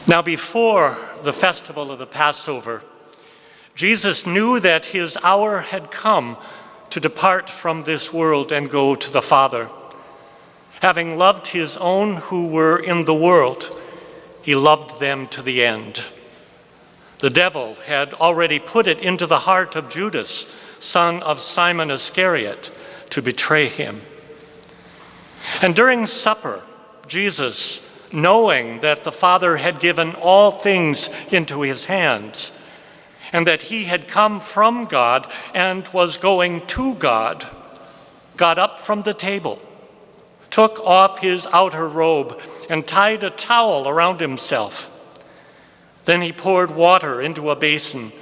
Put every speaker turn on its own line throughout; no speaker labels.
Now, before the festival of the Passover, Jesus knew that his hour had come to depart from this world and go to the Father. Having loved his own who were in the world, he loved them to the end. The devil had already put it into the heart of Judas, son of Simon Iscariot, to betray him. And during supper, Jesus, knowing that the Father had given all things into his hands, and that he had come from God and was going to God, got up from the table, took off his outer robe, and tied a towel around himself. Then he poured water into a basin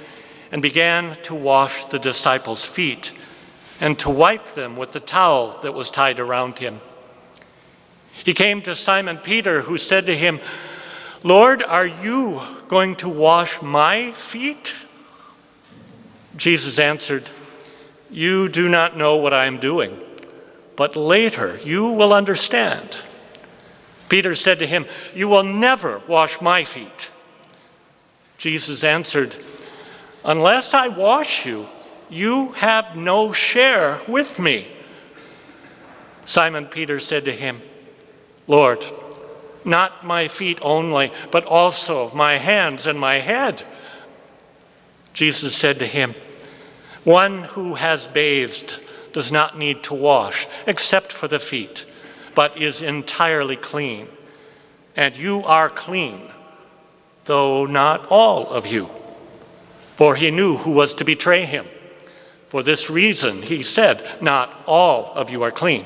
and began to wash the disciples' feet and to wipe them with the towel that was tied around him. He came to Simon Peter, who said to him, "Lord, are you going to wash my feet?" Jesus answered, "You do not know what I am doing, but later you will understand." Peter said to him, "You will never wash my feet." Jesus answered, "Unless I wash you, you have no share with me." Simon Peter said to him, "Lord, not my feet only, but also my hands and my head." Jesus said to him, "One who has bathed does not need to wash except for the feet, but is entirely clean. And you are clean, though not all of you." For he knew who was to betray him. For this reason he said, "Not all of you are clean."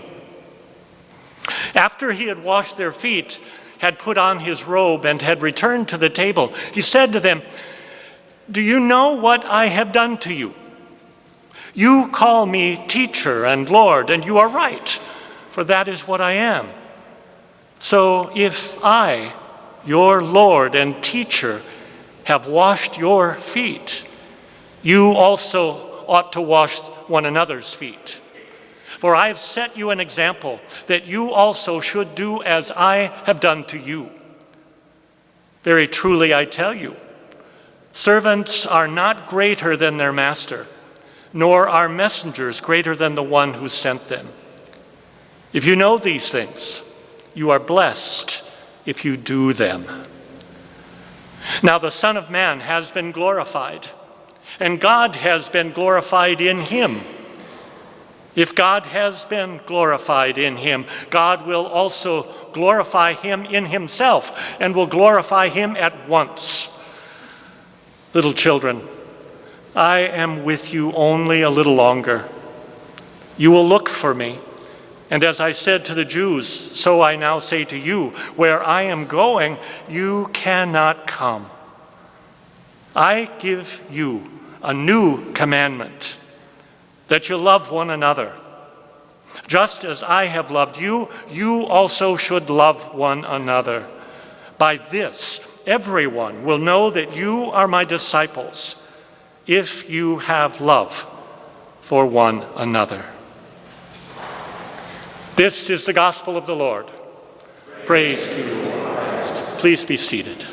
After he had washed their feet, had put on his robe, and had returned to the table, he said to them, "Do you know what I have done to you? You call me teacher and Lord, and you are right, for that is what I am. So if I, your Lord and teacher, have washed your feet, you also ought to wash one another's feet. For I have set you an example that you also should do as I have done to you. Very truly I tell you, servants are not greater than their master, nor are messengers greater than the one who sent them. If you know these things, you are blessed if you do them. Now the Son of Man has been glorified, and God has been glorified in him. If God has been glorified in him, God will also glorify him in himself, and will glorify him at once. Little children, I am with you only a little longer. You will look for me, and as I said to the Jews, so I now say to you, where I am going, you cannot come. I give you a new commandment, that you love one another. Just as I have loved you, you also should love one another. By this, everyone will know that you are my disciples, if you have love for one another." This is the gospel of the Lord. Praise to you, Lord Christ. Please be seated.